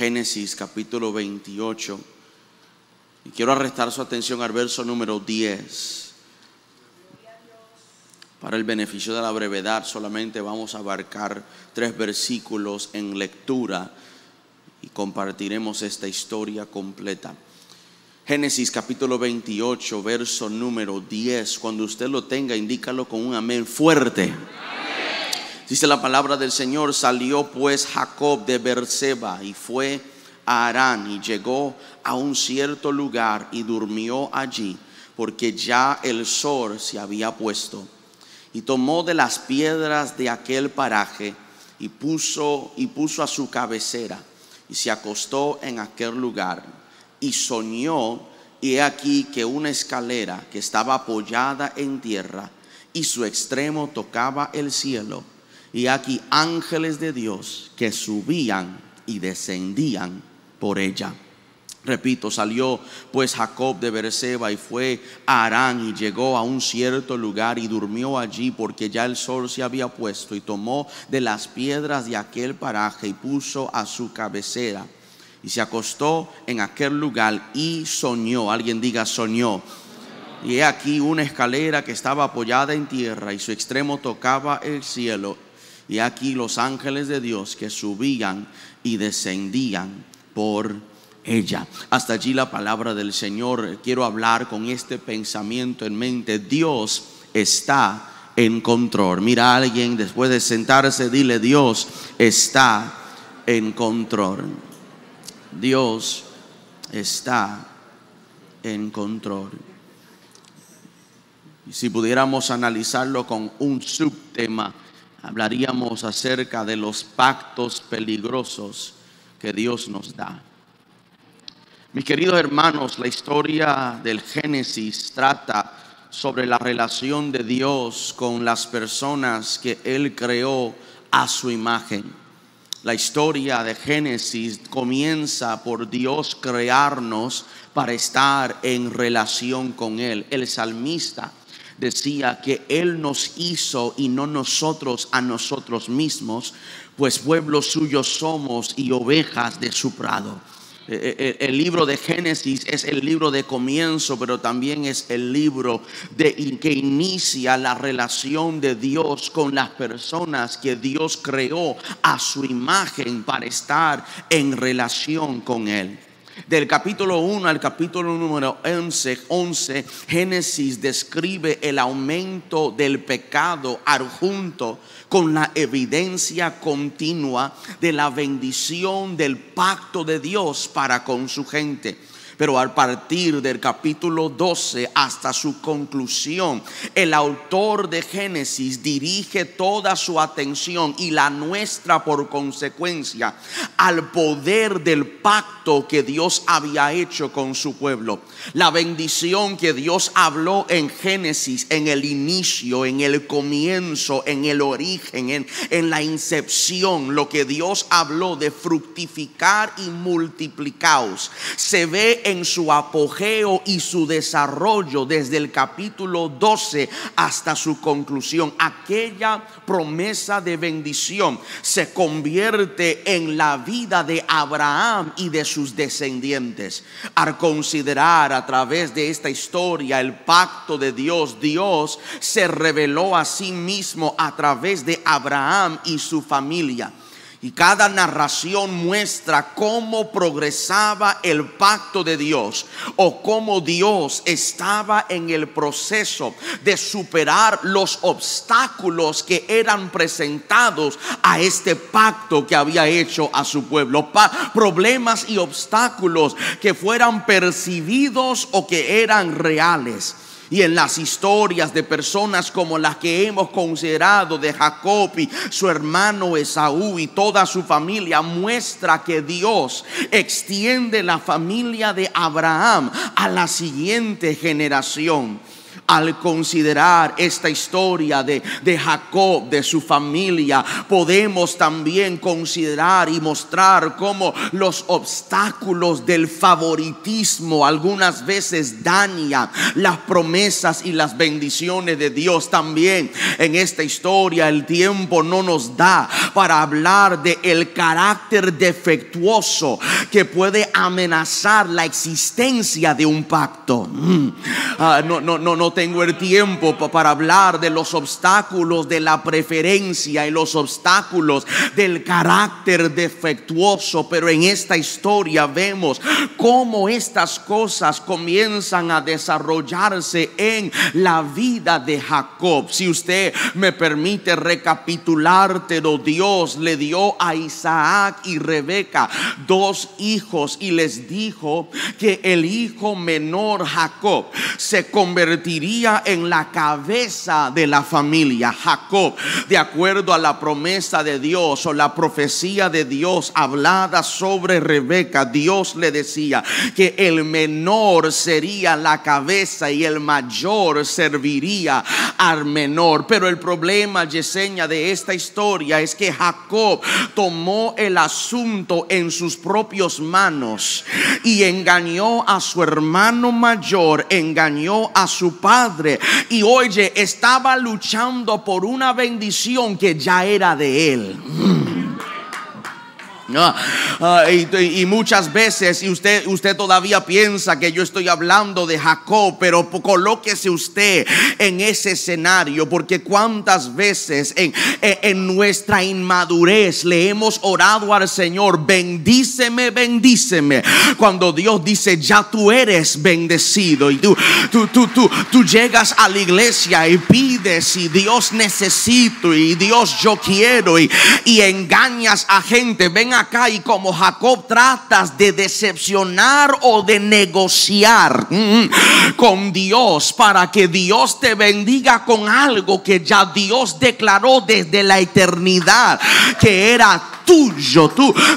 Génesis capítulo 28. Y quiero arrestar su atención al verso número 10. Para el beneficio de la brevedad, solamente vamos a abarcar 3 versículos en lectura y compartiremos esta historia completa. Génesis capítulo 28, verso número 10. Cuando usted lo tenga, indícalo con un amén fuerte. Amén. Dice la palabra del Señor: salió pues Jacob de Beerseba y fue a Harán, y llegó a un cierto lugar y durmió allí, porque ya el sol se había puesto. Y tomó de las piedras de aquel paraje y puso a su cabecera, y se acostó en aquel lugar. Y soñó, y he aquí que una escalera que estaba apoyada en tierra, y su extremo tocaba el cielo, y aquí ángeles de Dios que subían y descendían por ella. Repito, salió pues Jacob de Beerseba y fue a Harán, y llegó a un cierto lugar y durmió allí, porque ya el sol se había puesto. Y tomó de las piedras de aquel paraje y puso a su cabecera, y se acostó en aquel lugar y soñó. Alguien diga soñó. Y he aquí una escalera que estaba apoyada en tierra, y su extremo tocaba el cielo, y aquí los ángeles de Dios que subían y descendían por ella. Hasta allí la palabra del Señor. Quiero hablar con este pensamiento en mente: Dios está en control. Mira a alguien después de sentarse, dile: Dios está en control. Dios está en control. Y si pudiéramos analizarlo con un subtema, hablaríamos acerca de los pactos peligrosos que Dios nos da. Mis queridos hermanos, la historia del Génesis trata sobre la relación de Dios con las personas que Él creó a su imagen. La historia de Génesis comienza por Dios crearnos para estar en relación con Él. El salmista decía que Él nos hizo y no nosotros a nosotros mismos, pues pueblo suyo somos y ovejas de su prado. El libro de Génesis es el libro de comienzo, pero también es el libro que inicia la relación de Dios con las personas que Dios creó a su imagen para estar en relación con Él. Del capítulo 1 al capítulo número 11, Génesis describe el aumento del pecado adjunto con la evidencia continua de la bendición del pacto de Dios para con su gente. Pero a partir del capítulo 12 hasta su conclusión, el autor de Génesis dirige toda su atención, y la nuestra por consecuencia, al poder del pacto que Dios había hecho con su pueblo. La bendición que Dios habló en Génesis, en el inicio, en el comienzo, en el origen, en la incepción, lo que Dios habló de fructificar y multiplicaos, se ve en su apogeo y su desarrollo desde el capítulo 12 hasta su conclusión. Aquella promesa de bendición se convierte en la vida de Abraham y de sus descendientes. Al considerar a través de esta historia el pacto de Dios, Dios se reveló a sí mismo a través de Abraham y su familia. Y cada narración muestra cómo progresaba el pacto de Dios, o cómo Dios estaba en el proceso de superar los obstáculos que eran presentados a este pacto que había hecho a su pueblo. Problemas y obstáculos que fueran percibidos o que eran reales. Y en las historias de personas como las que hemos considerado de Jacob y su hermano Esaú y toda su familia, muestra que Dios extiende la familia de Abraham a la siguiente generación. Al considerar esta historia de Jacob, de su familia, podemos también considerar y mostrar cómo los obstáculos del favoritismo algunas veces dañan las promesas y las bendiciones de Dios. También en esta historia el tiempo no nos da para hablar de el carácter defectuoso que puede amenazar la existencia de un pacto. No tengo el tiempo para hablar de los obstáculos de la preferencia y los obstáculos del carácter defectuoso, pero en esta historia vemos cómo estas cosas comienzan a desarrollarse en la vida de Jacob. Si usted me permite recapitulártelo, Dios le dio a Isaac y Rebeca 2 hijos y les dijo que el hijo menor, Jacob, se convertiría en la cabeza de la familia. Jacob, de acuerdo a la promesa de Dios o la profecía de Dios hablada sobre Rebeca, Dios le decía que el menor sería la cabeza y el mayor serviría al menor. Pero el problema, Yesenia, de esta historia es que Jacob tomó el asunto en sus propias manos y engañó a su hermano mayor, engañó a su padre. Y oye, estaba luchando por una bendición que ya era de él. Y muchas veces, y usted todavía piensa que yo estoy hablando de Jacob, pero colóquese usted en ese escenario, porque cuántas veces en nuestra inmadurez le hemos orado al Señor: bendíceme, bendíceme, cuando Dios dice: ya tú eres bendecido. Y tú llegas a la iglesia y pides, y Dios necesito, y Dios yo quiero, y engañas a gente. Ven acá, y como Jacob tratas de decepcionar o de negociar con Dios para que Dios te bendiga con algo que ya Dios declaró desde la eternidad que era tuyo.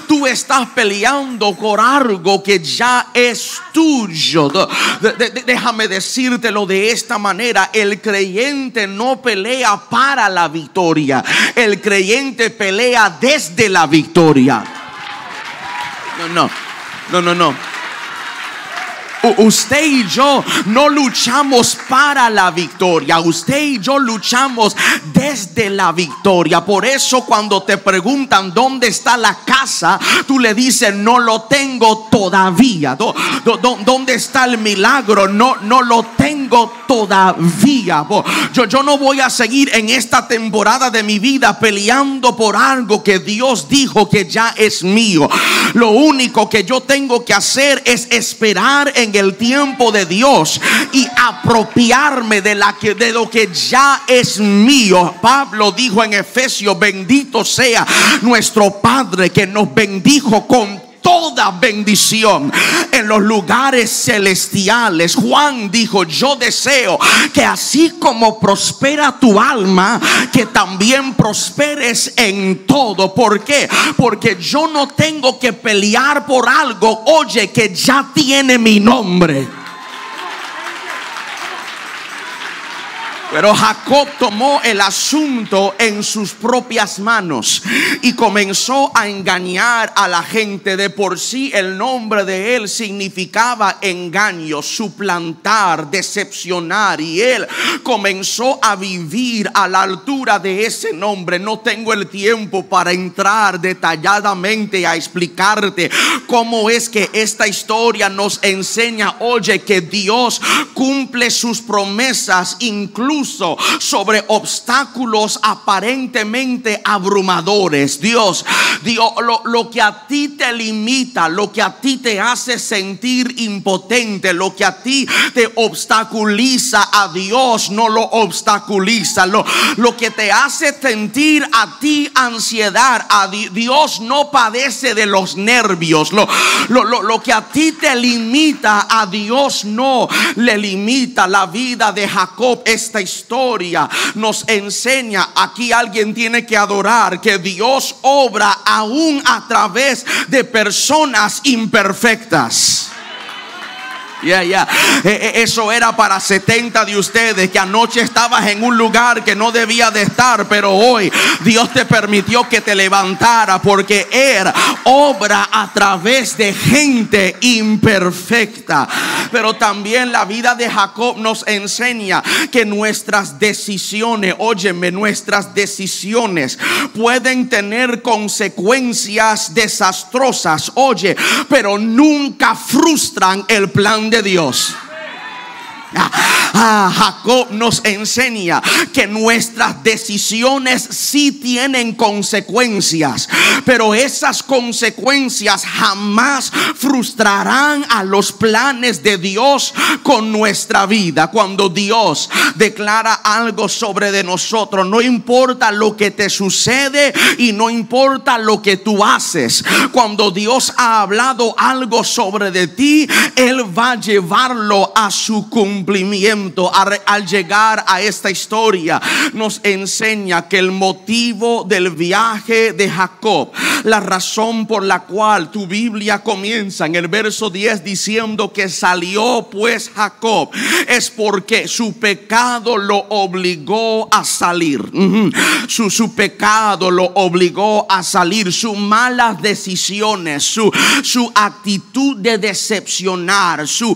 Tú estás peleando por algo que ya es tuyo. Déjame decírtelo de esta manera: el creyente no pelea para la victoria, el creyente pelea desde la victoria. No. Usted y yo no luchamos para la victoria, usted y yo luchamos desde la victoria. Por eso cuando te preguntan dónde está la casa, tú le dices: no lo tengo todavía. ¿Dónde está el milagro? No lo tengo todavía. Yo no voy a seguir en esta temporada de mi vida peleando por algo que Dios dijo que ya es mío. Lo único que yo tengo que hacer es esperar en el tiempo de Dios y apropiarme de lo que ya es mío. Pablo dijo en Efesios: bendito sea nuestro Padre que nos bendijo con toda bendición en los lugares celestiales. Juan dijo: yo deseo que así como prospera tu alma, que también prosperes en todo. ¿Por qué? Porque yo no tengo que pelear por algo, oye, que ya tiene mi nombre. Pero Jacob tomó el asunto en sus propias manos y comenzó a engañar a la gente. De por sí el nombre de él significaba engaño, suplantar, decepcionar, y él comenzó a vivir a la altura de ese nombre. No tengo el tiempo para entrar detalladamente a explicarte cómo es que esta historia nos enseña, oye, que Dios cumple sus promesas incluso sobre obstáculos aparentemente abrumadores. Dios, lo que a ti te limita, lo que a ti te hace sentir impotente, lo que a ti te obstaculiza, a Dios no lo obstaculiza. Lo que te hace sentir a ti ansiedad, a Dios no padece de los nervios. Lo que a ti te limita, a Dios no le limita. La vida de Jacob, esta historia nos enseña, aquí alguien tiene que adorar, que Dios obra aún a través de personas imperfectas. Eso era para 70 de ustedes que anoche estabas en un lugar que no debía de estar, pero hoy Dios te permitió que te levantara, porque Él obra a través de gente imperfecta. Pero también la vida de Jacob nos enseña que nuestras decisiones, óyeme, nuestras decisiones pueden tener consecuencias desastrosas, oye, pero nunca frustran el plan de Dios. Jacob nos enseña que nuestras decisiones sí tienen consecuencias, pero esas consecuencias jamás frustrarán a los planes de Dios con nuestra vida. Cuando Dios declara algo sobre de nosotros, no importa lo que te sucede y no importa lo que tú haces, cuando Dios ha hablado algo sobre de ti, Él va a llevarlo a su cumplimiento. Al llegar a esta historia, nos enseña que el motivo del viaje de Jacob, la razón por la cual tu Biblia comienza en el verso 10 diciendo que salió pues Jacob, es porque su pecado lo obligó a salir. Su pecado lo obligó a salir. Sus malas decisiones, su actitud de decepcionar, su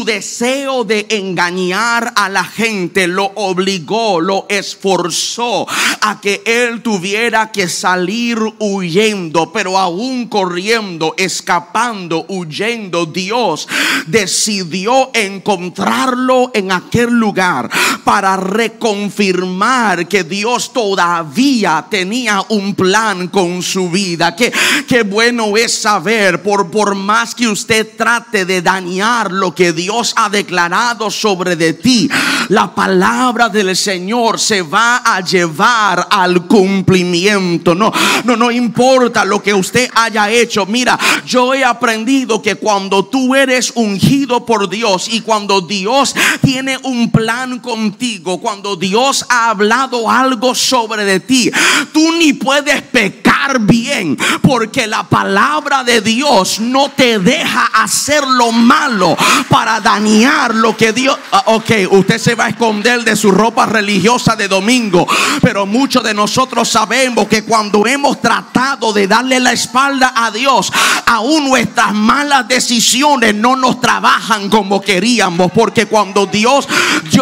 deseo de engañar a la gente, lo obligó, lo esforzó a que él tuviera que salir huyendo. Pero aún corriendo, escapando, huyendo, Dios decidió encontrarlo en aquel lugar para reconfirmar que Dios todavía tenía un plan con su vida. Qué bueno es saber, por más que usted trate de dañar lo que Dios ha declarado sobre de ti, la palabra del Señor se va a llevar al cumplimiento. No importa lo que usted haya hecho. Mira, yo he aprendido que cuando tú eres ungido por Dios y cuando Dios tiene un plan contigo, cuando Dios ha hablado algo sobre de ti, tú ni puedes pecar bien, porque la palabra de Dios no te deja hacer lo malo para dañar lo que Dios. Ok, usted se va a esconder de su ropa religiosa de domingo, pero muchos de nosotros sabemos que cuando hemos tratado de darle la espalda a Dios, aún nuestras malas decisiones no nos trabajan como queríamos, porque cuando Dios,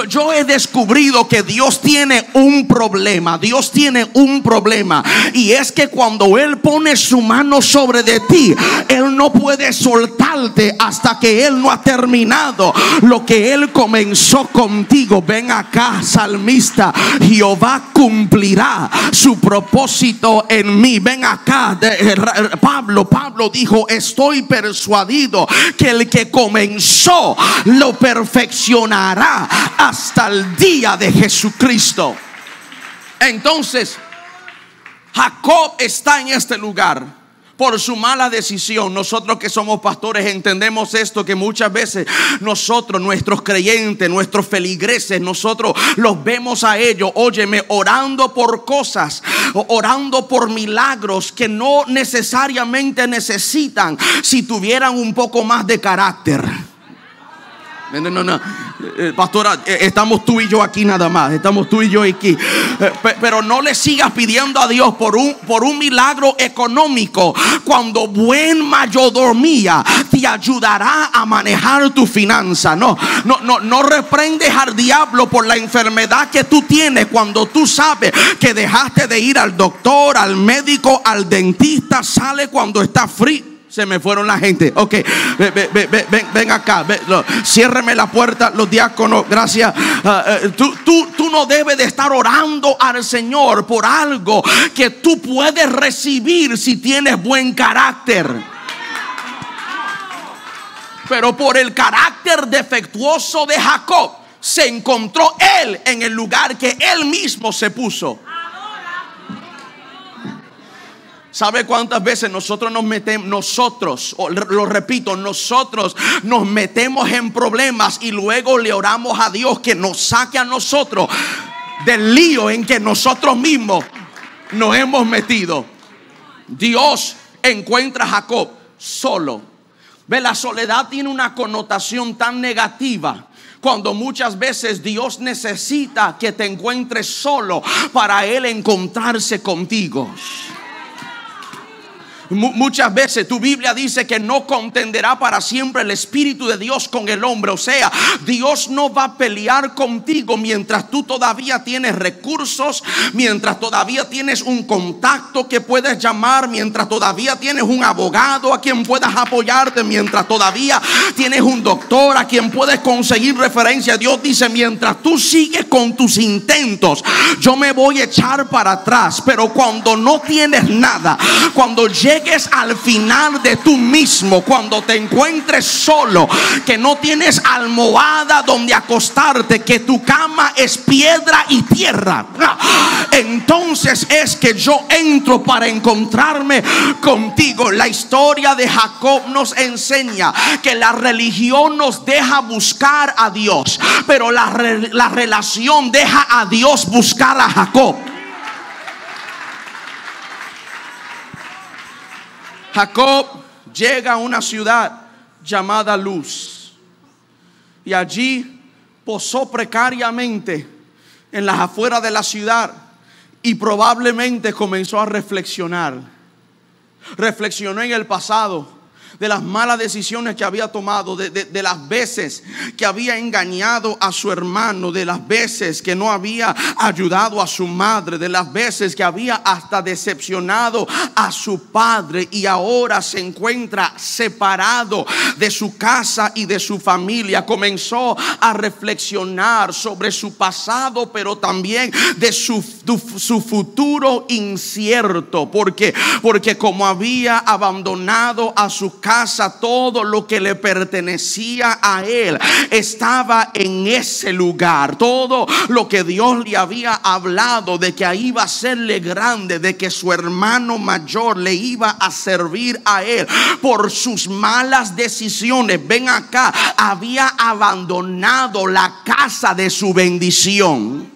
yo he descubrido que Dios tiene un problema. Dios tiene un problema, y es que cuando Él pone su mano sobre de ti, Él no puede soltarte hasta que Él no ha terminado lo que Él comenzó contigo. Ven acá, salmista, Jehová cumplirá su propósito en mí. Ven acá, Pablo dijo: estoy persuadido que el que comenzó lo perfeccionará hasta el día de Jesucristo. Entonces Jacob está en este lugar por su mala decisión. Nosotros que somos pastores entendemos esto, que muchas veces nosotros, nuestros creyentes, nuestros feligreses, nosotros los vemos a ellos, óyeme, orando por cosas, orando por milagros que no necesariamente necesitan si tuvieran un poco más de carácter. No. Pastora, estamos tú y yo aquí nada más. Estamos tú y yo aquí. Pero no le sigas pidiendo a Dios por un milagro económico, cuando buen mayordomía te ayudará a manejar tu finanza. No reprendes al diablo por la enfermedad que tú tienes, cuando tú sabes que dejaste de ir al doctor, al médico, al dentista. Sale cuando está frío. Se me fueron la gente. Ok, ven acá. Ciérreme la puerta, los diáconos. Gracias. Tú no debes de estar orando al Señor por algo que tú puedes recibir si tienes buen carácter. Pero por el carácter defectuoso de Jacob, se encontró él en el lugar que él mismo se puso. ¿Sabe cuántas veces nosotros nos metemos, nosotros nos metemos en problemas y luego le oramos a Dios que nos saque a nosotros del lío en que nosotros mismos nos hemos metido? Dios encuentra a Jacob solo, Ve, la soledad tiene una connotación tan negativa, cuando muchas veces Dios necesita que te encuentres solo para Él encontrarse contigo. Muchas veces tu Biblia dice que no contenderá para siempre el Espíritu de Dios con el hombre. O sea, Dios no va a pelear contigo mientras tú todavía tienes recursos, mientras todavía tienes un contacto que puedes llamar, mientras todavía tienes un abogado a quien puedas apoyarte, mientras todavía tienes un doctor a quien puedes conseguir referencia. Dios dice: mientras tú sigues con tus intentos, yo me voy a echar para atrás. Pero cuando no tienes nada, cuando llegues al final de tú mismo, cuando te encuentres solo, que no tienes almohada donde acostarte, que tu cama es piedra y tierra, entonces es que yo entro para encontrarme contigo. La historia de Jacob nos enseña que la religión nos deja buscar a Dios, pero la relación deja a Dios buscar a Jacob. Jacob llega a una ciudad llamada Luz, y allí posó precariamente en las afueras de la ciudad, y probablemente comenzó a reflexionar. Reflexionó en el pasado, de las malas decisiones que había tomado, de las veces que había engañado a su hermano, de las veces que no había ayudado a su madre, de las veces que había hasta decepcionado a su padre, y ahora se encuentra separado de su casa y de su familia. Comenzó a reflexionar sobre su pasado, pero también de su futuro incierto, porque como había abandonado a su casa, todo lo que le pertenecía a él estaba en ese lugar. Todo lo que Dios le había hablado de que ahí iba a serle grande, de que su hermano mayor le iba a servir a él, por sus malas decisiones, ven acá, había abandonado la casa de su bendición.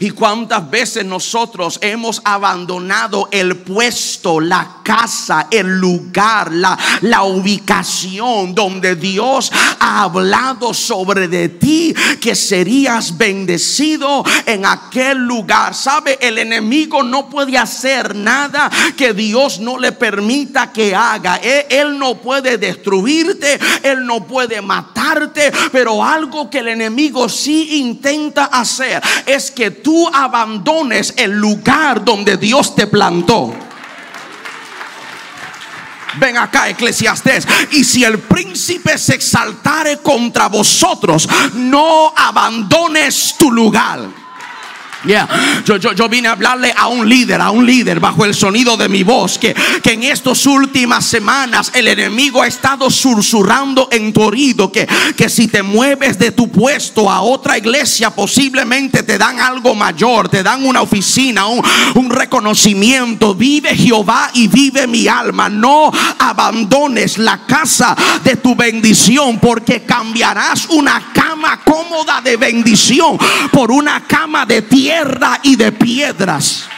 Y cuántas veces nosotros hemos abandonado el puesto, la casa, el lugar, la ubicación donde Dios ha hablado sobre de ti, que serías bendecido en aquel lugar. Sabe, el enemigo no puede hacer nada que Dios no le permita que haga. Él no puede destruirte, él no puede matarte, pero algo que el enemigo sí intenta hacer es que tú abandones el lugar donde Dios te plantó. Ven acá, Eclesiastés: y si el príncipe se exaltare contra vosotros, no abandones tu lugar. Yo vine a hablarle a un líder bajo el sonido de mi voz, que en estas últimas semanas el enemigo ha estado susurrando en tu oído que si te mueves de tu puesto a otra iglesia, posiblemente te dan algo mayor, te dan una oficina, un reconocimiento. Vive Jehová y vive mi alma, no abandones la casa de tu bendición, porque cambiarás una cama cómoda de bendición por una cama de tierra y de piedras.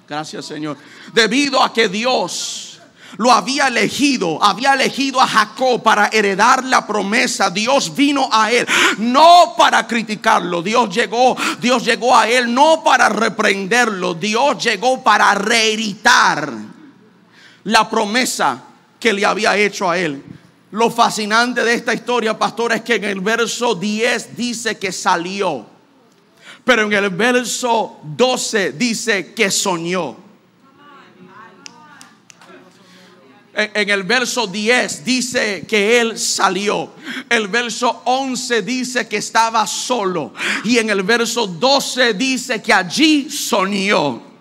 Gracias, Señor, debido a que Dios lo había elegido a Jacob para heredar la promesa. Dios vino a él no para criticarlo. Dios llegó a él no para reprenderlo. Dios llegó para reeditar la promesa que le había hecho a él. Lo fascinante de esta historia, pastor, es que en el verso 10 dice que salió, pero en el verso 12 dice que soñó. En el verso 10 dice que él salió. El verso 11 dice que estaba solo, y en el verso 12 dice que allí soñó.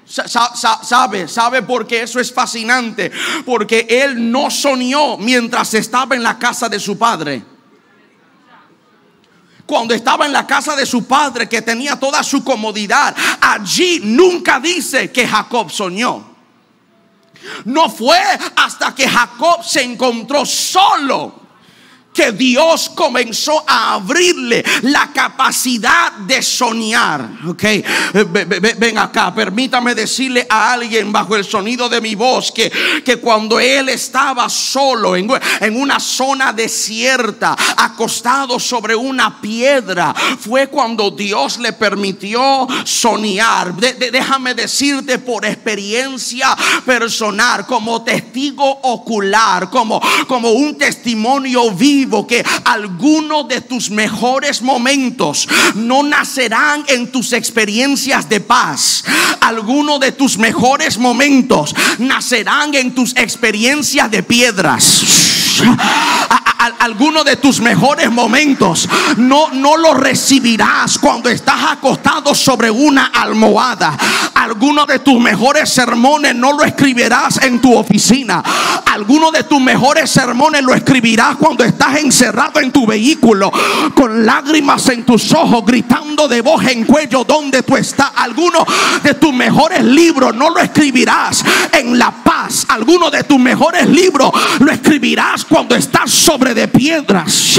¿Sabe por qué eso es fascinante? Porque él no soñó mientras estaba en la casa de su padre. Cuando estaba en la casa de su padre, que tenía toda su comodidad, allí nunca dice que Jacob soñó. No fue hasta que Jacob se encontró solo que Dios comenzó a abrirle la capacidad de soñar. Ok, ven acá, permítame decirle a alguien bajo el sonido de mi voz que cuando él estaba solo en una zona desierta, acostado sobre una piedra, fue cuando Dios le permitió soñar. Déjame decirte por experiencia personal, como testigo ocular, como un testimonio vivo, que algunos de tus mejores momentos no nacerán en tus experiencias de paz. Algunos de tus mejores momentos nacerán en tus experiencias de piedras. Algunos de tus mejores momentos no lo recibirás cuando estás acostado sobre una almohada. Algunos de tus mejores sermones no lo escribirás en tu oficina. Algunos de tus mejores sermones lo escribirás cuando estás encerrado en tu vehículo, con lágrimas en tus ojos, gritando de voz en cuello donde tú estás. Algunos de tus mejores libros no lo escribirás en la paz. Algunos de tus mejores libros lo escribirás cuando estás sobre de piedras.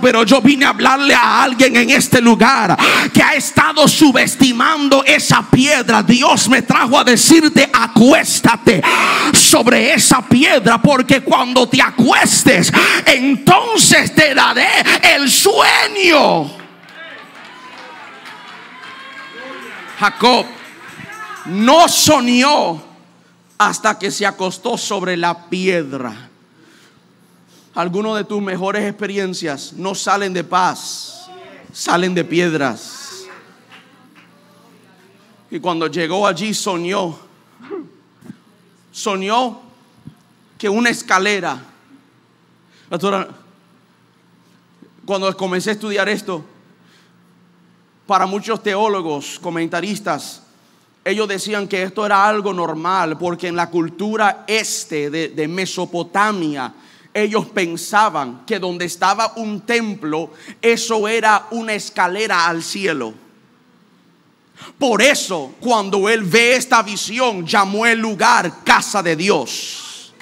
Pero yo vine a hablarle a alguien en este lugar que ha estado subestimando esa piedra. Dios me trajo a decirte: acuéstate sobre esa piedra, porque cuando te acuestes, entonces te daré el sueño. Jacob no soñó hasta que se acostó sobre la piedra. Algunos de tus mejores experiencias no salen de paz, salen de piedras. Y cuando llegó allí soñó que una escalera. Cuando comencé a estudiar esto, para muchos teólogos, comentaristas, ellos decían que esto era algo normal, porque en la cultura de Mesopotamia, ellos pensaban que donde estaba un templo, eso era una escalera al cielo. Por eso, cuando él ve esta visión, llamó el lugar casa de Dios.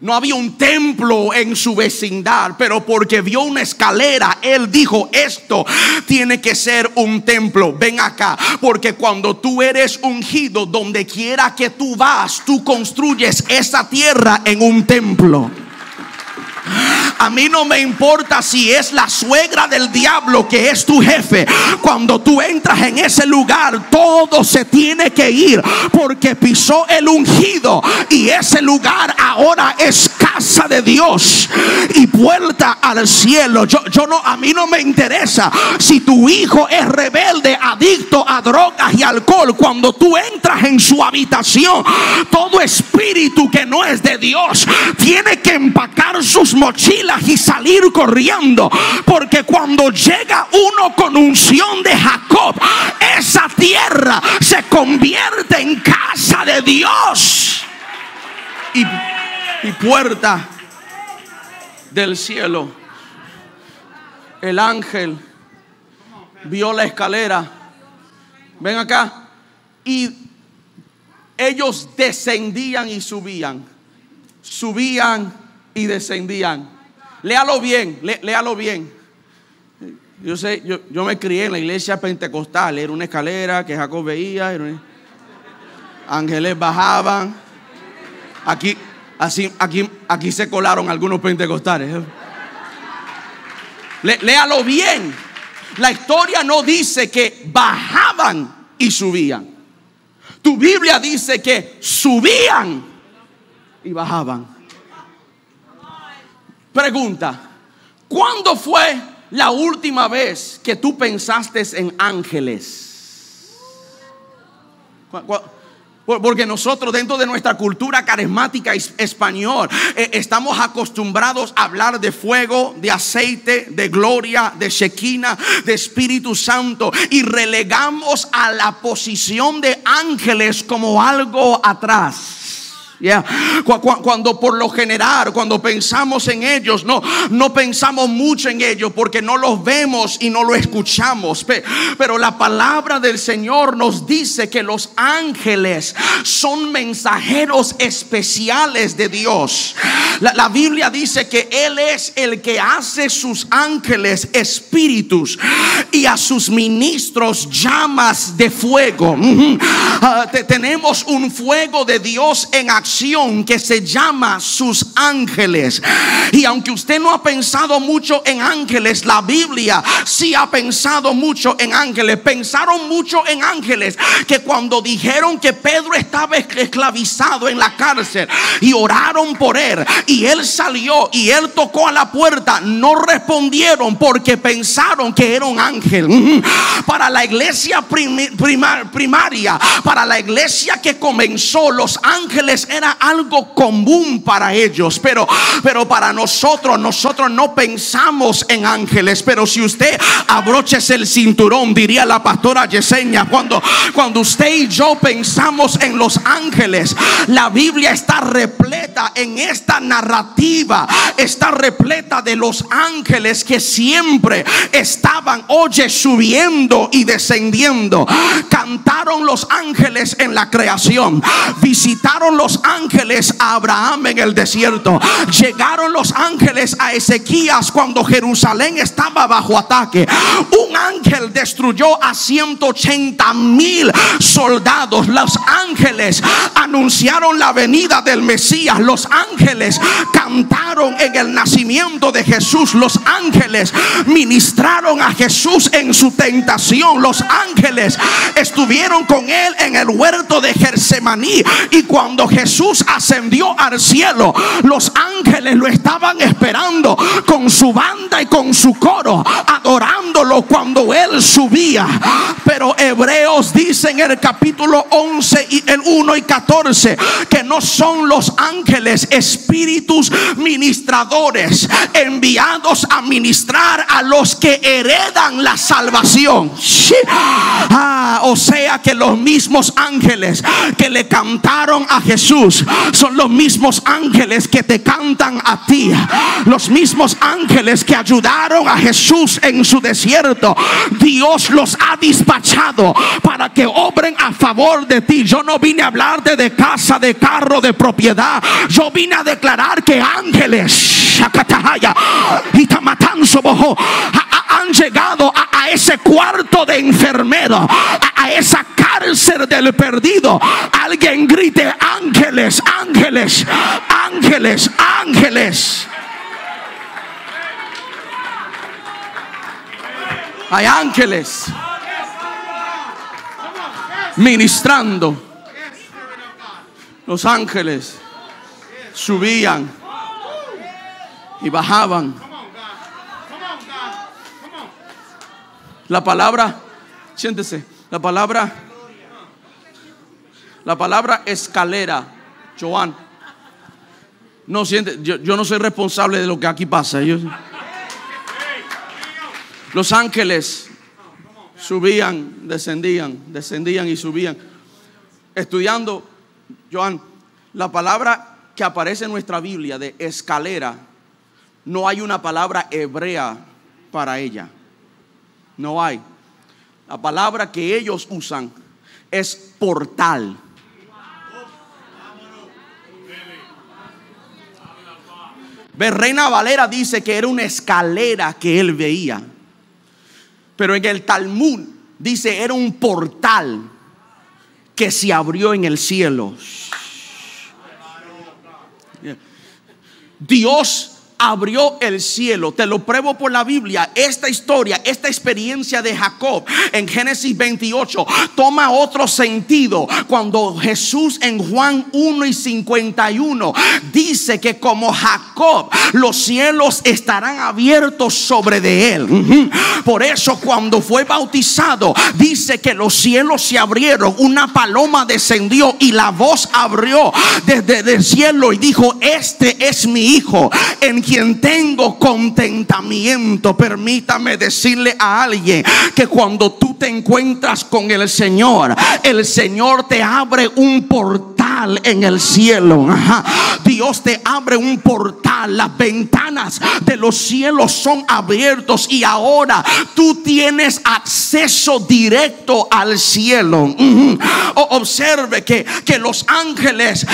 No había un templo en su vecindad, pero porque vio una escalera, él dijo: esto tiene que ser un templo. Ven acá, porque cuando tú eres ungido, donde quiera que tú vas, tú construyes esa tierra en un templo. A mí no me importa si es la suegra del diablo que es tu jefe. Cuando tú entras en ese lugar, todo se tiene que ir, porque pisó el ungido, y ese lugar ahora es casa de Dios y puerta al cielo. A mí no me interesa si tu hijo es rebelde, adicto a drogas y alcohol. Cuando tú entras en su habitación, todo espíritu que no es de Dios tiene que empacar sus mochilas y salir corriendo, porque cuando llega uno con unción de Jacob, esa tierra se convierte en casa de Dios y puerta del cielo. El ángel vio la escalera. Ven acá. Y ellos descendían y subían, subían y descendían. Léalo bien, léalo bien. Yo sé, yo me crié en la iglesia pentecostal. Era una escalera que Jacob veía, ángeles bajaban. Aquí se colaron algunos pentecostales. Léalo bien. La historia no dice que bajaban y subían. Tu Biblia dice que subían y bajaban. Pregunta: ¿cuándo fue la última vez que tú pensaste en ángeles? Porque nosotros, dentro de nuestra cultura carismática español, estamos acostumbrados a hablar de fuego, de aceite, de gloria, de Shekinah, de Espíritu Santo, y relegamos a la posición de ángeles como algo atrás. Cuando por lo general, cuando pensamos en ellos, no pensamos mucho en ellos porque no los vemos y no lo escuchamos. Pero la palabra del Señor nos dice que los ángeles son mensajeros especiales de Dios. La Biblia dice que Él es el que hace sus ángeles espíritus y a sus ministros llamas de fuego. Tenemos un fuego de Dios en acción que se llama sus ángeles. Y aunque usted no ha pensado mucho en ángeles, la Biblia sí ha pensado mucho en ángeles. Pensaron mucho en ángeles que cuando dijeron que Pedro estaba esclavizado en la cárcel y oraron por él y él salió y él tocó a la puerta, no respondieron porque pensaron que era un ángel. Para la iglesia primaria, para la iglesia que comenzó, los ángeles era algo común para ellos, pero para nosotros no pensamos en ángeles. Pero si usted abróchese el cinturón, diría la pastora Yesenia, cuando usted y yo pensamos en los ángeles, la Biblia está repleta en esta narrativa, está repleta de los ángeles que siempre estaban, subiendo y descendiendo. Cantaron los ángeles en la creación, visitaron los ángeles a Abraham en el desierto, llegaron los ángeles a Ezequías cuando Jerusalén estaba bajo ataque. Un ángel destruyó a 180,000 soldados. Los ángeles anunciaron la venida del Mesías. Los ángeles cantaron en el nacimiento de Jesús. Los ángeles ministraron a Jesús en su tentación. Los ángeles estuvieron con él en el huerto de Getsemaní, y cuando Jesús ascendió al cielo, los ángeles lo estaban esperando con su banda y con su coro, adorándolo cuando él subía. Pero Hebreos dice en el capítulo 11 y el 1 y 14 que no son los ángeles espíritus ministradores enviados a ministrar a los que heredan la salvación. O sea que los mismos ángeles que le cantaron a Jesús son los mismos ángeles que te cantan a ti. Los mismos ángeles que ayudaron a Jesús en su desierto, Dios los ha dispachado para que obren a favor de ti. Yo no vine a hablarte de casa, de carro, de propiedad. Yo vine a declarar que ángeles han llegado a ese cuarto de enfermedad, a esa cárcel del perdido. Alguien grite: ángeles, ángeles, ángeles, ángeles. Hay ángeles ministrando. Los ángeles subían y bajaban. La palabra, siéntese, la palabra escalera, Joan, no siente, yo no soy responsable de lo que aquí pasa. Los ángeles subían, descendían y subían. Estudiando, Joan, la palabra que aparece en nuestra Biblia de escalera, no hay una palabra hebrea para ella. No hay. La palabra que ellos usan es portal. Reina Valera dice que era una escalera que él veía, pero en el Talmud dice era un portal que se abrió en el cielo. Dios abrió el cielo. Te lo pruebo por la Biblia. Esta historia, esta experiencia de Jacob en Génesis 28 toma otro sentido cuando Jesús en Juan 1 y 51 dice que como Jacob, los cielos estarán abiertos sobre de él. Por eso cuando fue bautizado dice que los cielos se abrieron, una paloma descendió y la voz abrió desde el cielo y dijo: este es mi hijo en quien tengo contentamiento. Permítame decirle a alguien que cuando tú te encuentras con el Señor te abre un portal portal en el cielo. Ajá. Dios te abre un portal. Las ventanas de los cielos son abiertos y ahora tú tienes acceso directo al cielo. Observe que los ángeles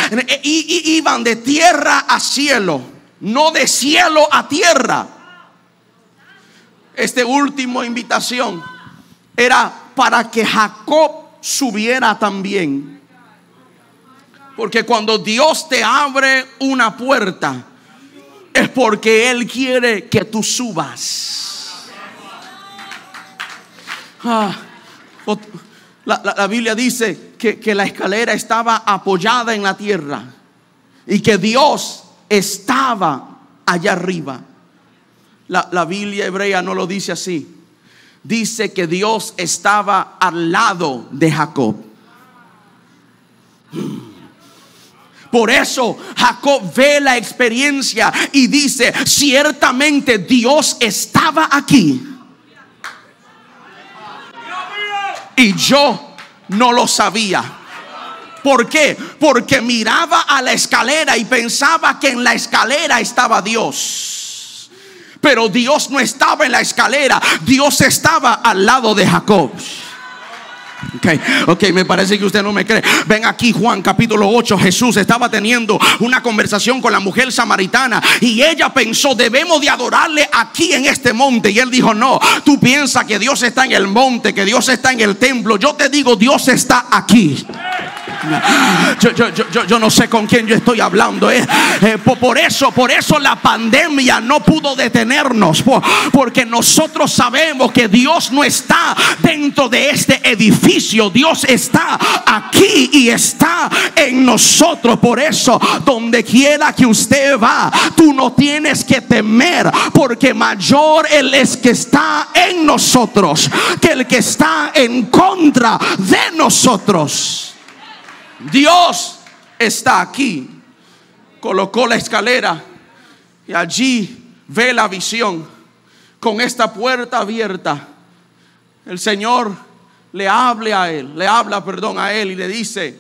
iban de tierra a cielo, no de cielo a tierra. Esta última invitación era para que Jacob subiera también. Porque cuando Dios te abre una puerta, es porque Él quiere que tú subas. La Biblia dice que la escalera estaba apoyada en la tierra y que Dios estaba allá arriba. La Biblia hebrea no lo dice así. Dice que Dios estaba al lado de Jacob. Por eso Jacob ve la experiencia y dice: ciertamente Dios estaba aquí y yo no lo sabía. ¿Por qué? Porque miraba a la escalera y pensaba que en la escalera estaba Dios. Pero Dios no estaba en la escalera, Dios estaba al lado de Jacob. Ok, me parece que usted no me cree. Ven aquí, Juan capítulo 8. Jesús estaba teniendo una conversación con la mujer samaritana y ella pensó: debemos de adorarle aquí en este monte. Y él dijo: no, tú piensas que Dios está en el monte, que Dios está en el templo. Yo te digo, Dios está aquí. Yo no sé con quién yo estoy hablando. Por eso la pandemia no pudo detenernos, porque nosotros sabemos que Dios no está dentro de este edificio. Dios está aquí y está en nosotros. Por eso, donde quiera que usted va, tú no tienes que temer, porque mayor Él es que está en nosotros que el que está en contra de nosotros. Dios está aquí. Colocó la escalera y allí ve la visión. Con esta puerta abierta, el Señor le habla a él y le dice: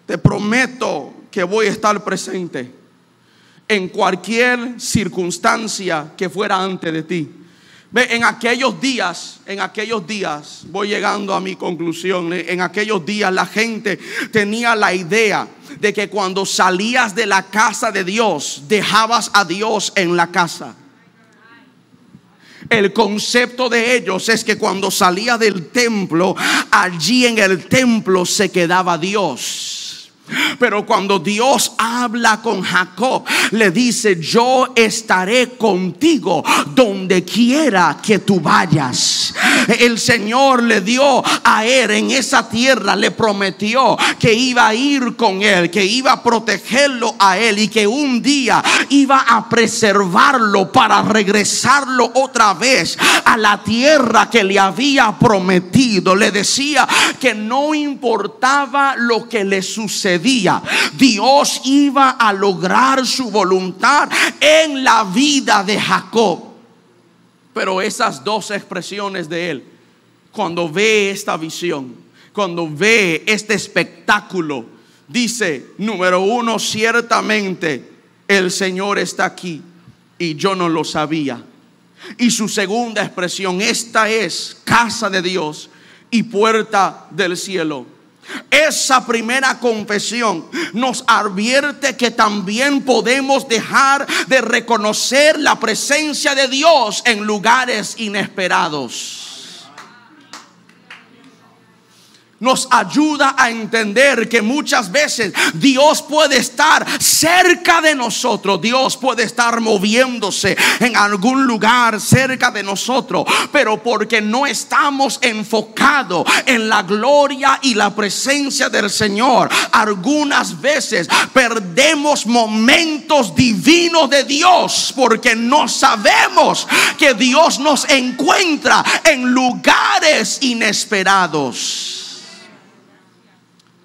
te prometo que voy a estar presente en cualquier circunstancia que fuera antes de ti. Ve, en aquellos días, voy llegando a mi conclusión. En aquellos días la gente tenía la idea de que cuando salías de la casa de Dios, dejabas a Dios en la casa. El concepto de ellos es que cuando salía del templo, allí en el templo se quedaba Dios. Pero cuando Dios habla con Jacob, le dice: yo estaré contigo donde quiera que tú vayas. El Señor le dio a él en esa tierra, le prometió que iba a ir con él, que iba a protegerlo a él y que un día iba a preservarlo para regresarlo otra vez a la tierra que le había prometido. Le decía que no importaba lo que le sucedía, Dios iba a lograr su voluntad en la vida de Jacob. Pero esas dos expresiones de él, cuando ve esta visión, cuando ve este espectáculo, dice: número uno, ciertamente el Señor está aquí y yo no lo sabía. Y su segunda expresión: esta es casa de Dios y puerta del cielo. Esa primera confesión nos advierte que también podemos dejar de reconocer la presencia de Dios en lugares inesperados. Nos ayuda a entender que muchas veces Dios puede estar cerca de nosotros. Dios puede estar moviéndose en algún lugar cerca de nosotros, pero porque no estamos enfocados en la gloria y la presencia del Señor, algunas veces perdemos momentos divinos de Dios, porque no sabemos que Dios nos encuentra en lugares inesperados.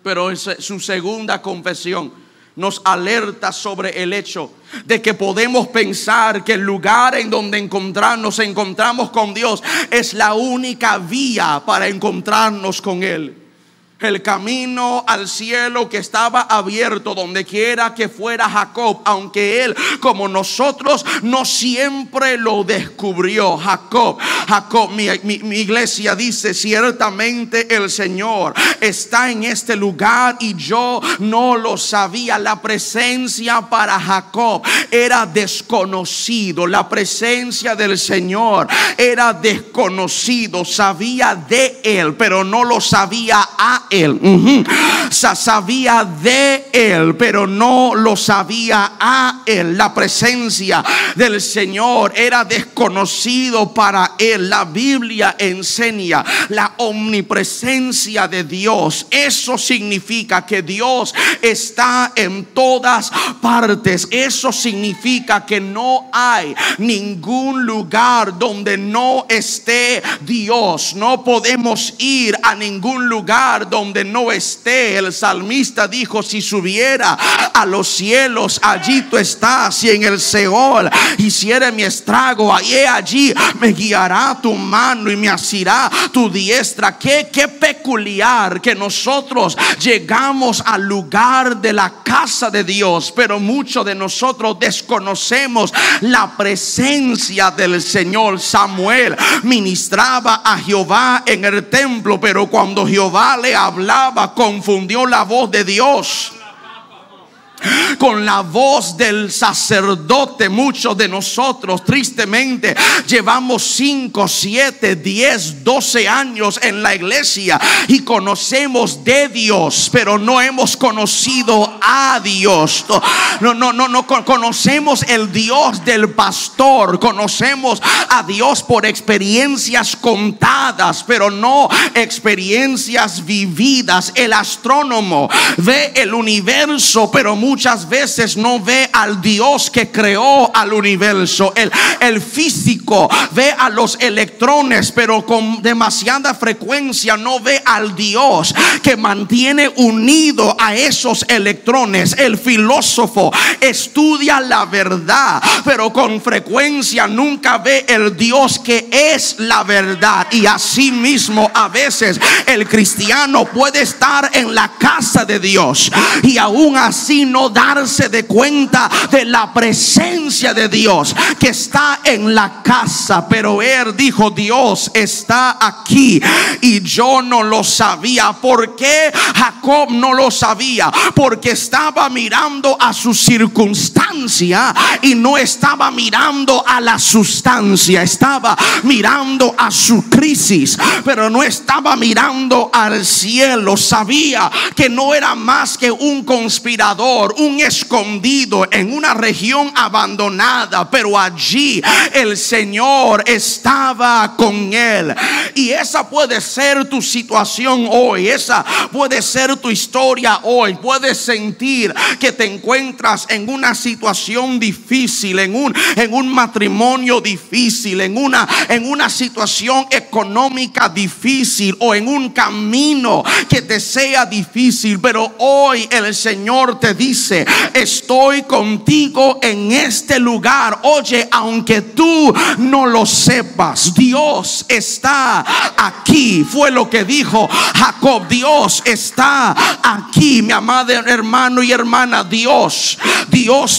Pero su segunda confesión nos alerta sobre el hecho de que podemos pensar que el lugar en donde nos encontramos con Dios es la única vía para encontrarnos con Él. El camino al cielo que estaba abierto donde quiera que fuera Jacob, aunque él, como nosotros, no siempre lo descubrió. Jacob, mi iglesia dice: ciertamente el Señor está en este lugar y yo no lo sabía. La presencia para Jacob era desconocido. La presencia del Señor era desconocido. Sabía de él, pero no lo sabía a él. Sabía de él, pero no lo sabía a él. La presencia del Señor era desconocido para él. La Biblia enseña la omnipresencia de Dios. Eso significa que Dios está en todas partes. Eso significa que no hay ningún lugar donde no esté Dios. No podemos ir a ningún lugar donde no esté. El salmista dijo: si subiera a los cielos, allí tú estás. Si en el Seol hiciere mi estrago, allí me guiará tu mano y me asirá tu diestra. Qué peculiar que nosotros llegamos al lugar de la casa de Dios, pero muchos de nosotros desconocemos la presencia del Señor. Samuel ministraba a Jehová en el templo, pero cuando Jehová le hablaba, confundió la voz de Dios con la voz del sacerdote. Muchos de nosotros tristemente llevamos 5, 7, 10, 12 años en la iglesia y conocemos de Dios, pero no hemos conocido a Dios. No conocemos el Dios del pastor. Conocemos a Dios por experiencias contadas, pero no experiencias vividas. El astrónomo ve el universo, pero muchas veces no ve al Dios que creó al universo. El físico ve a los electrones, pero con demasiada frecuencia no ve al Dios que mantiene unido a esos electrones. El filósofo estudia la verdad, pero con frecuencia nunca ve el Dios que es la verdad. Y así mismo a veces el cristiano puede estar en la casa de Dios y aún así no darse de cuenta de la presencia de Dios que está en la casa. Pero él dijo: Dios está aquí y yo no lo sabía. ¿Por qué Jacob no lo sabía? Porque estaba mirando a su circunstancia y no estaba mirando a la sustancia. Estaba mirando a su crisis, pero no estaba mirando al cielo. Sabía que no era más que un conspirador, un escondido en una región abandonada, pero allí el Señor estaba con él. Y esa puede ser tu situación hoy. Esa puede ser tu historia hoy. Puedes sentir que te encuentras en una situación difícil, en un matrimonio difícil, en una situación económica difícil, o en un camino que te sea difícil. Pero hoy el Señor te dice: estoy contigo en este lugar. Oye, aunque tú no lo sepas, Dios está aquí. Fue lo que dijo Jacob: Dios está aquí. Mi amado hermano y hermana, Dios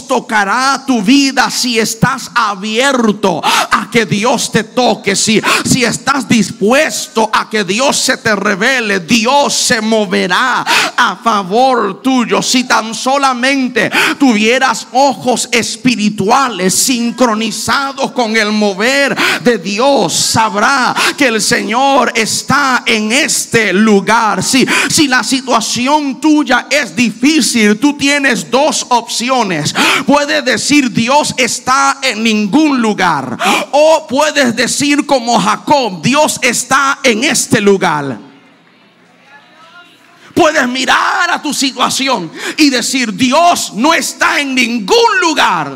tocará tu vida si estás abierto a que Dios te toque. Si estás dispuesto a que Dios se te revele, Dios se moverá a favor tuyo. Si tan solamente tuvieras ojos espirituales sincronizados con el mover de Dios, sabrá que el Señor está en este lugar. Si la situación tuya es difícil, tú tienes dos opciones. Puedes decir: Dios está en ningún lugar, o puedes decir como Jacob: Dios está en este lugar. Puedes mirar a tu situación y decir: Dios no está en ningún lugar,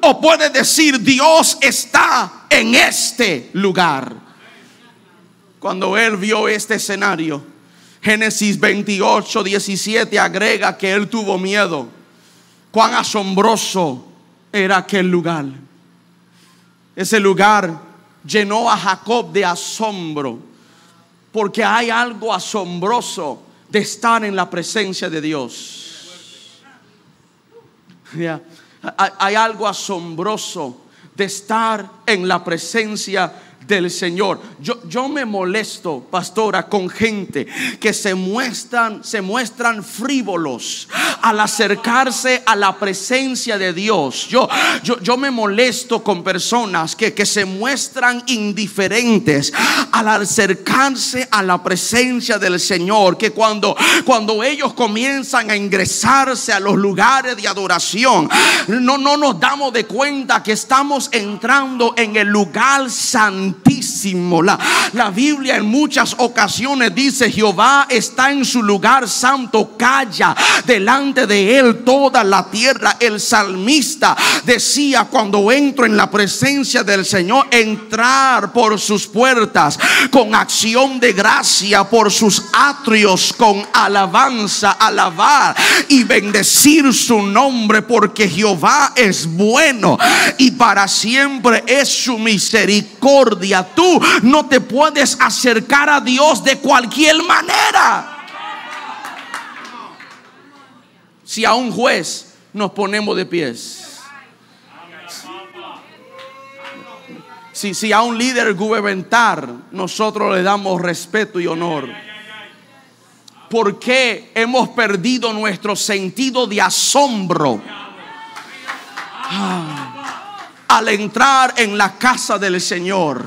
o puedes decir: Dios está en este lugar. Cuando él vio este escenario, Génesis 28, 17 agrega que él tuvo miedo. Cuán asombroso era aquel lugar. Ese lugar llenó a Jacob de asombro, porque hay algo asombroso de estar en la presencia de Dios. Hay algo asombroso de estar en la presencia del Señor. Yo me molesto, pastora, con gente que se muestran frívolos al acercarse a la presencia de Dios. Yo me molesto con personas que se muestran indiferentes al acercarse a la presencia del Señor, que cuando ellos comienzan a ingresarse a los lugares de adoración, no nos damos de cuenta que estamos entrando en el lugar santísimo. La Biblia en muchas ocasiones dice: Jehová está en su lugar santo, calla delante de él toda la tierra. El salmista decía: cuando entro en la presencia del Señor, entrar por sus puertas con acción de gracia, por sus atrios con alabanza, alabar y bendecir su nombre, porque Jehová es bueno y para siempre es su misericordia. Tú no te puedes acercar a Dios de cualquier manera. Si a un juez nos ponemos de pies, si a un líder gubernamental nosotros le damos respeto y honor, ¿por qué hemos perdido nuestro sentido de asombro al entrar en la casa del Señor?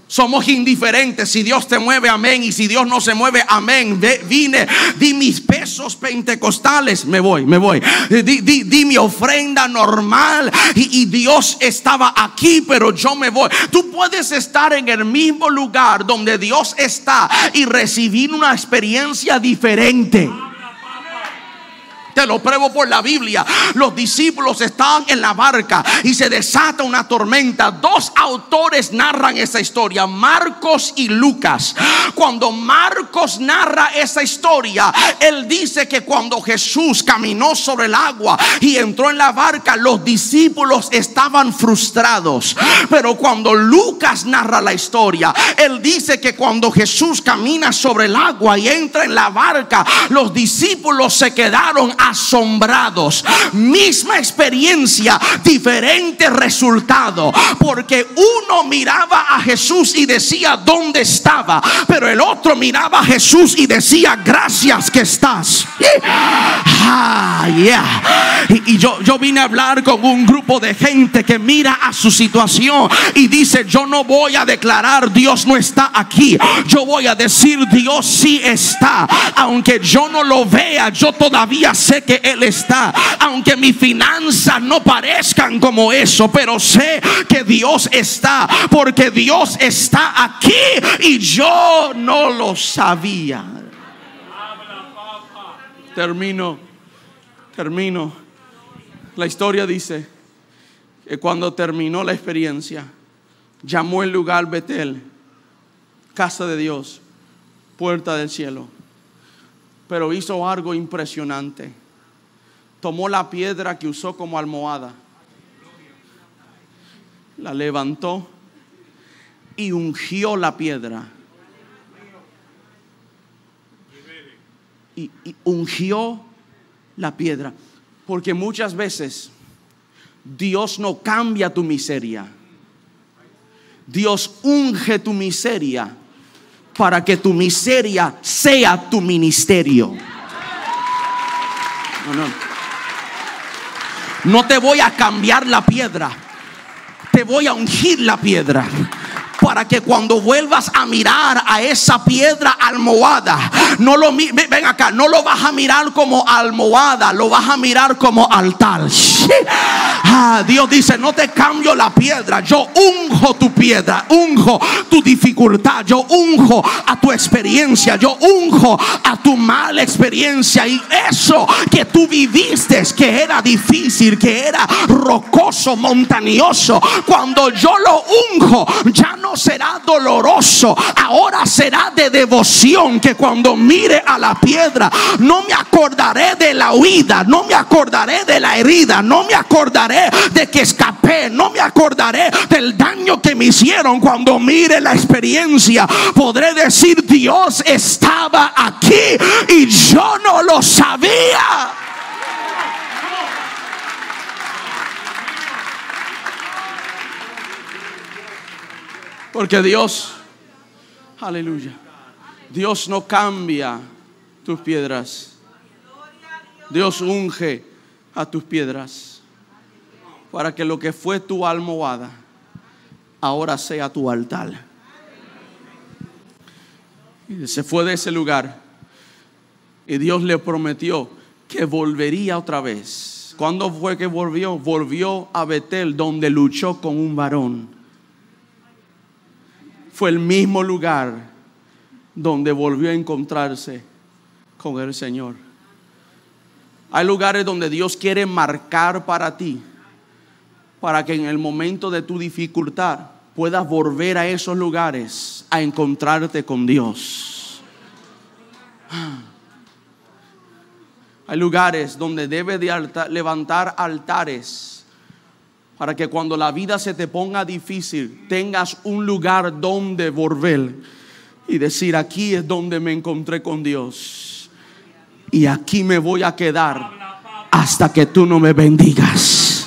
Somos indiferentes. Si Dios te mueve, amén. Y si Dios no se mueve, amén. Di mis pesos pentecostales, me voy. Di mi ofrenda normal y Dios estaba aquí, pero yo me voy. Tú puedes estar en el mismo lugar donde Dios está y recibir una experiencia diferente. Te lo pruebo por la Biblia. Los discípulos estaban en la barca y se desata una tormenta. Dos autores narran esa historia, Marcos y Lucas. Cuando Marcos narra esa historia, él dice que cuando Jesús caminó sobre el agua y entró en la barca, los discípulos estaban frustrados. Pero cuando Lucas narra la historia, él dice que cuando Jesús camina sobre el agua y entra en la barca, los discípulos se quedaron asombrados. Misma experiencia, diferente resultado, porque uno miraba a Jesús y decía ¿dónde estaba? Pero el otro miraba a Jesús y decía gracias que estás. Y yo vine a hablar con un grupo de gente que mira a su situación y dice: yo no voy a declarar Dios no está aquí, yo voy a decir Dios sí está. Aunque yo no lo vea, yo todavía sé que Él está. Aunque mis finanzas no parezcan como eso, pero sé que Dios está, porque Dios está aquí y yo no lo sabía. Termino. La historia dice que cuando terminó la experiencia, llamó el lugar Betel, casa de Dios, puerta del cielo. Pero hizo algo impresionante. Tomó la piedra que usó como almohada, la levantó y ungió la piedra. Y ungió la piedra. Porque muchas veces Dios no cambia tu miseria. Dios unge tu miseria para que tu miseria sea tu ministerio. No te voy a cambiar la piedra, te voy a ungir la piedra, para que cuando vuelvas a mirar a esa piedra almohada, ven acá, no lo vas a mirar como almohada, lo vas a mirar como altar. Dios dice: no te cambio la piedra, yo unjo tu piedra, unjo tu dificultad, yo unjo a tu experiencia, yo unjo a tu mala experiencia. Y eso que tú viviste, que era difícil, que era rocoso, montañoso, cuando yo lo unjo, ya no será doloroso, ahora será de devoción. Que cuando mire a la piedra, no me acordaré de la huida, no me acordaré de la herida, no me acordaré de que escapé, no me acordaré del daño que me hicieron. Cuando mire la experiencia, podré decir: Dios estaba aquí y yo no lo sabía. Porque Dios, aleluya, Dios no cambia tus piedras. Dios unge a tus piedras para que lo que fue tu almohada ahora sea tu altar. Y se fue de ese lugar y Dios le prometió que volvería otra vez. ¿Cuándo fue que volvió? Volvió a Betel, donde luchó con un varón. Fue el mismo lugar donde volvió a encontrarse con el Señor. Hay lugares donde Dios quiere marcar para ti, para que en el momento de tu dificultad puedas volver a esos lugares a encontrarte con Dios. Hay lugares donde debes de levantar altares, para que cuando la vida se te ponga difícil, tengas un lugar donde volver y decir: aquí es donde me encontré con Dios, y aquí me voy a quedar hasta que tú no me bendigas.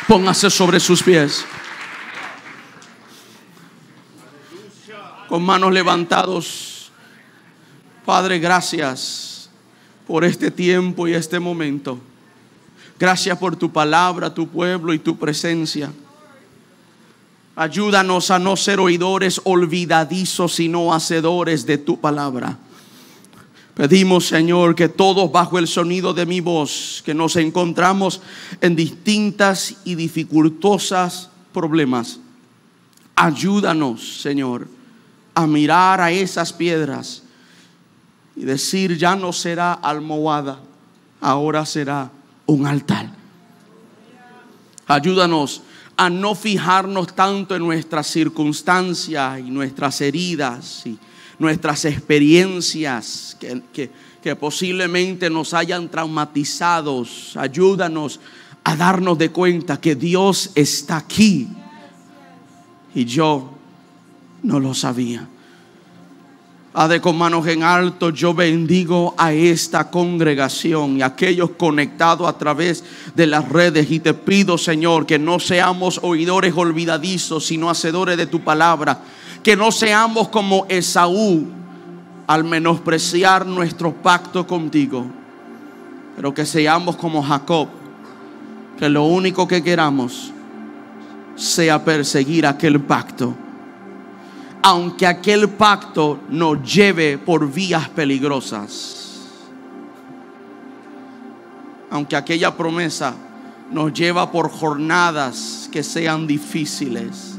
Póngase sobre sus pies, con manos levantados. Padre, gracias por este tiempo y este momento. Gracias por tu palabra, tu pueblo y tu presencia. Ayúdanos a no ser oidores olvidadizos, sino hacedores de tu palabra. Pedimos, Señor, que todos bajo el sonido de mi voz, que nos encontramos en distintas y dificultosas problemas, ayúdanos, Señor, a mirar a esas piedras y decir: ya no será almohada, ahora será un altar. Ayúdanos a no fijarnos tanto en nuestras circunstancias y nuestras heridas y nuestras experiencias que posiblemente nos hayan traumatizado. Ayúdanos a darnos de cuenta que Dios está aquí y yo no lo sabía. Padre, con manos en alto, yo bendigo a esta congregación y a aquellos conectados a través de las redes, y te pido, Señor, que no seamos oidores olvidadizos, sino hacedores de tu palabra. Que no seamos como Esaú al menospreciar nuestro pacto contigo, pero que seamos como Jacob, que lo único que queramos sea perseguir aquel pacto, aunque aquel pacto nos lleve por vías peligrosas, aunque aquella promesa nos lleva por jornadas que sean difíciles.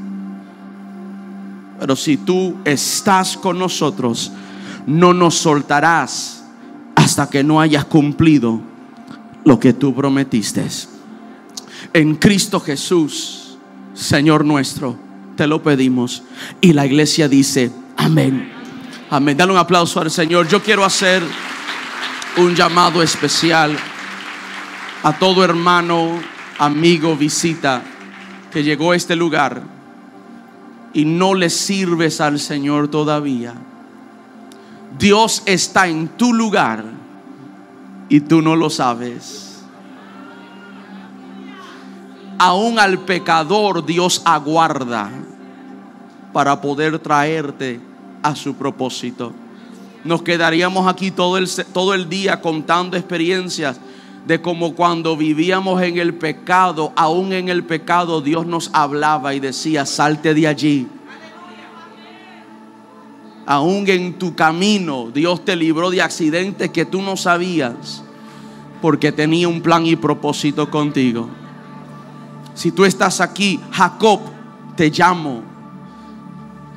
Pero si tú estás con nosotros, no nos soltarás hasta que no hayas cumplido lo que tú prometiste. En Cristo Jesús, Señor nuestro, te lo pedimos. Y la iglesia dice: amén. Amén. Dale un aplauso al Señor. Yo quiero hacer un llamado especial a todo hermano, amigo, visita que llegó a este lugar y no le sirves al Señor todavía. Dios está en tu lugar y tú no lo sabes. Aún al pecador Dios aguarda para poder traerte a su propósito. Nos quedaríamos aquí todo el día contando experiencias de cómo cuando vivíamos en el pecado, aún en el pecado Dios nos hablaba y decía: salte de allí. Aún en tu camino Dios te libró de accidentes que tú no sabías, porque tenía un plan y propósito contigo. Si tú estás aquí, Jacob, te llamo,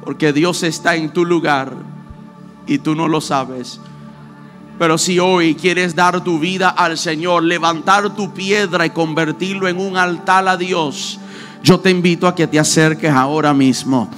porque Dios está en tu lugar y tú no lo sabes. Pero si hoy quieres dar tu vida al Señor, levantar tu piedra y convertirlo en un altar a Dios, yo te invito a que te acerques ahora mismo.